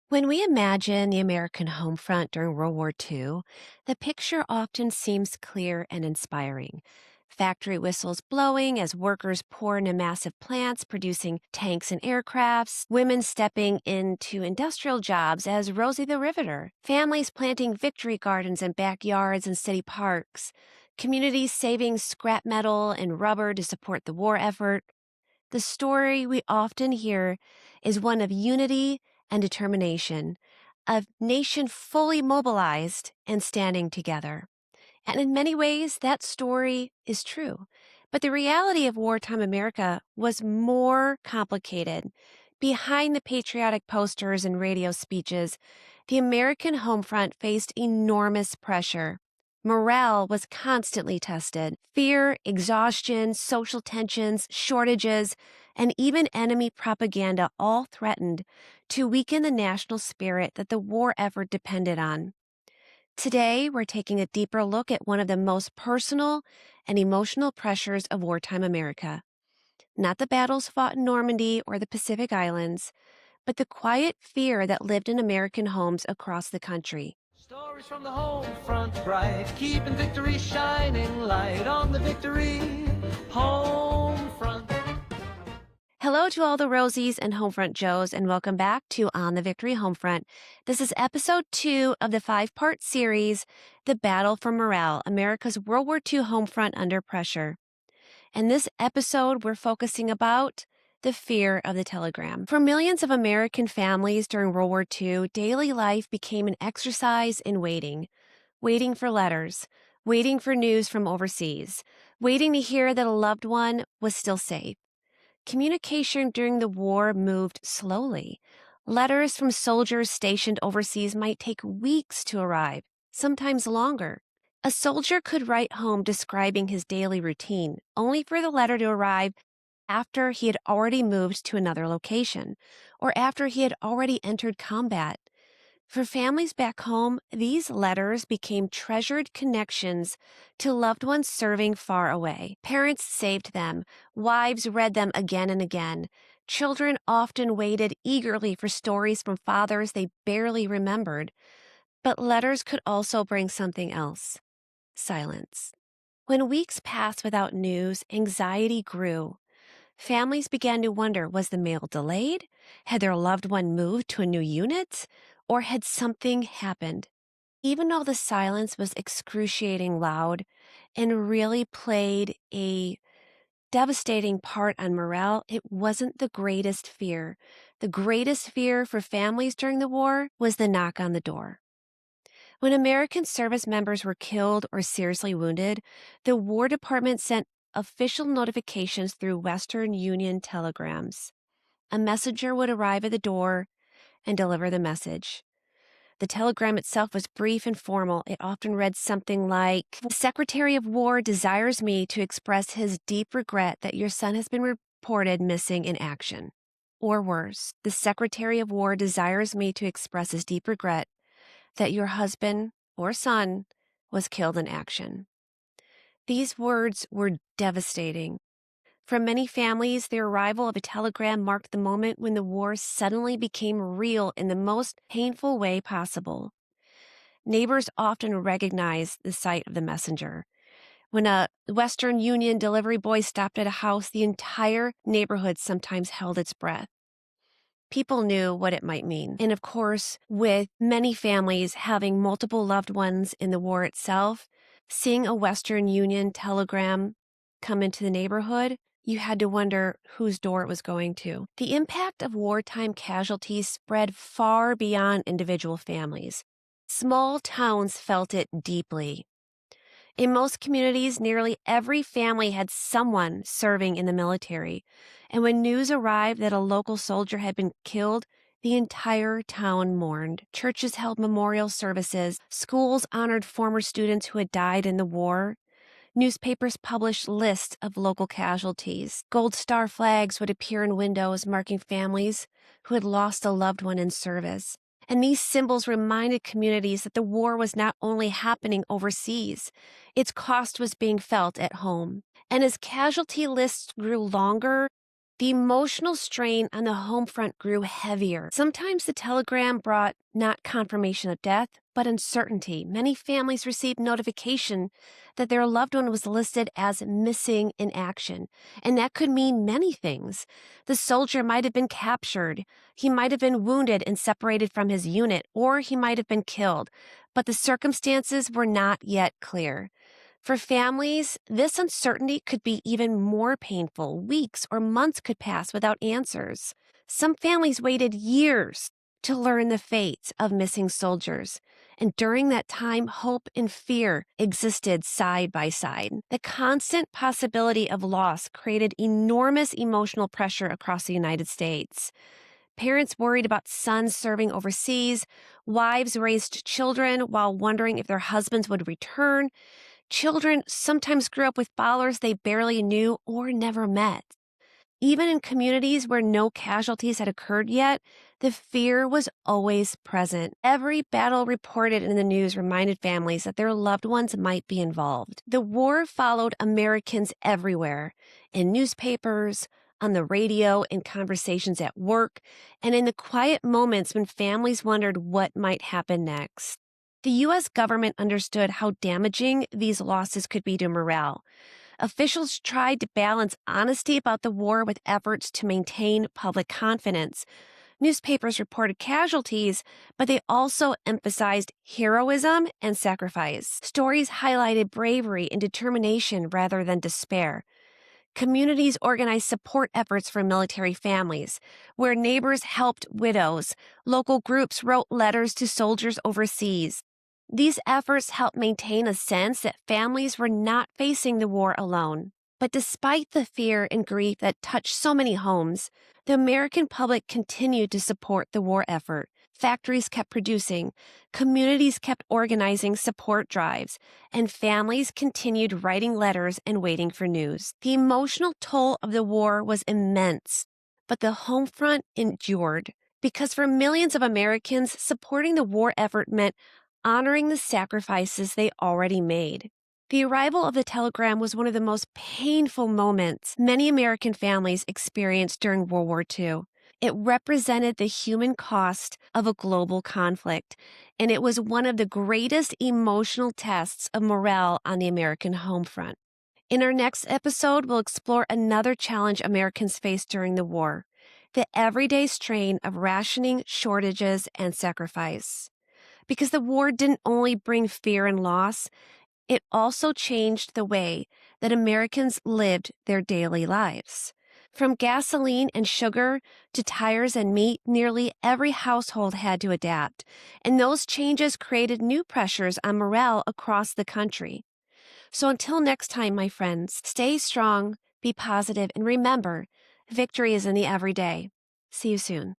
When we imagine the American home front during World War II, the picture often seems clear and inspiring. Factory whistles blowing as workers pour into massive plants producing tanks and aircrafts, women stepping into industrial jobs as Rosie the Riveter, families planting victory gardens in backyards and city parks, communities saving scrap metal and rubber to support the war effort. The story we often hear is one of unity and determination, a nation fully mobilized and standing together. And in many ways, that story is true. But the reality of wartime America was more complicated. Behind the patriotic posters and radio speeches, the American home front faced enormous pressure. Morale was constantly tested. Fear, exhaustion, social tensions, shortages, and even enemy propaganda all threatened to weaken the national spirit that the war effort depended on. Today, we're taking a deeper look at one of the most personal and emotional pressures of wartime America. Not the battles fought in Normandy or the Pacific Islands, but the quiet fear that lived in American homes across the country. Stories from the home front bright, keeping victory shining light on the victory home front. Hello to all the Rosies and Homefront Joes, and welcome back to On the Victory Homefront. This is episode 2 of the 5-part series, The Battle for Morale, America's World War II Homefront Under Pressure. In this episode, we're focusing about the fear of the telegram. For millions of American families during World War II, daily life became an exercise in waiting. Waiting for letters, waiting for news from overseas, waiting to hear that a loved one was still safe. Communication during the war moved slowly. Letters from soldiers stationed overseas might take weeks to arrive, sometimes longer. A soldier could write home describing his daily routine, only for the letter to arrive after he had already moved to another location, or after he had already entered combat. For families back home, these letters became treasured connections to loved ones serving far away. Parents saved them, wives read them again and again. Children often waited eagerly for stories from fathers they barely remembered. But letters could also bring something else: silence. When weeks passed without news, anxiety grew. Families began to wonder, was the mail delayed? Had their loved one moved to a new unit? Or had something happened? Even though the silence was excruciating loud and really played a devastating part on morale, it wasn't the greatest fear. The greatest fear for families during the war was the knock on the door. When American service members were killed or seriously wounded, the War Department sent official notifications through Western Union telegrams. A messenger would arrive at the door and deliver the message. The telegram itself was brief and formal. It often read something like, "The Secretary of War desires me to express his deep regret that your son has been reported missing in action." Or worse, "The Secretary of War desires me to express his deep regret that your husband or son was killed in action." These words were devastating. For many families, the arrival of a telegram marked the moment when the war suddenly became real in the most painful way possible. Neighbors often recognized the sight of the messenger. When a Western Union delivery boy stopped at a house, the entire neighborhood sometimes held its breath. People knew what it might mean. And of course, with many families having multiple loved ones in the war itself, seeing a Western Union telegram come into the neighborhood, you had to wonder whose door it was going to. The impact of wartime casualties spread far beyond individual families. Small towns felt it deeply. In most communities, nearly every family had someone serving in the military. And when news arrived that a local soldier had been killed, the entire town mourned. Churches held memorial services. Schools honored former students who had died in the war. Newspapers published lists of local casualties. Gold star flags would appear in windows marking families who had lost a loved one in service. And these symbols reminded communities that the war was not only happening overseas, its cost was being felt at home. And as casualty lists grew longer, The emotional strain on the home front grew heavier. Sometimes the telegram brought not confirmation of death, but uncertainty. Many families received notification that their loved one was listed as missing in action, and that could mean many things. The soldier might have been captured, he might have been wounded and separated from his unit, or he might have been killed, but the circumstances were not yet clear. For families, this uncertainty could be even more painful. Weeks or months could pass without answers. Some families waited years to learn the fates of missing soldiers. And during that time, hope and fear existed side by side. The constant possibility of loss created enormous emotional pressure across the United States. Parents worried about sons serving overseas, wives raised children while wondering if their husbands would return. Children sometimes grew up with fathers they barely knew or never met. Even in communities where no casualties had occurred yet, the fear was always present. Every battle reported in the news reminded families that their loved ones might be involved. The war followed Americans everywhere, in newspapers, on the radio, in conversations at work, and in the quiet moments when families wondered what might happen next. The U.S. government understood how damaging these losses could be to morale. Officials tried to balance honesty about the war with efforts to maintain public confidence. Newspapers reported casualties, but they also emphasized heroism and sacrifice. Stories highlighted bravery and determination rather than despair. Communities organized support efforts for military families, where neighbors helped widows. Local groups wrote letters to soldiers overseas. These efforts helped maintain a sense that families were not facing the war alone. But despite the fear and grief that touched so many homes, the American public continued to support the war effort. Factories kept producing, communities kept organizing support drives, and families continued writing letters and waiting for news. The emotional toll of the war was immense, but the home front endured. Because for millions of Americans, supporting the war effort meant honoring the sacrifices they already made. The arrival of the telegram was one of the most painful moments many American families experienced during World War II. It represented the human cost of a global conflict, and it was one of the greatest emotional tests of morale on the American home front. In our next episode, we'll explore another challenge Americans faced during the war: the everyday strain of rationing, shortages, and sacrifice. Because the war didn't only bring fear and loss, it also changed the way that Americans lived their daily lives. From gasoline and sugar to tires and meat, nearly every household had to adapt, and those changes created new pressures on morale across the country. So until next time, my friends, stay strong, be positive, and remember, victory is in the everyday. See you soon.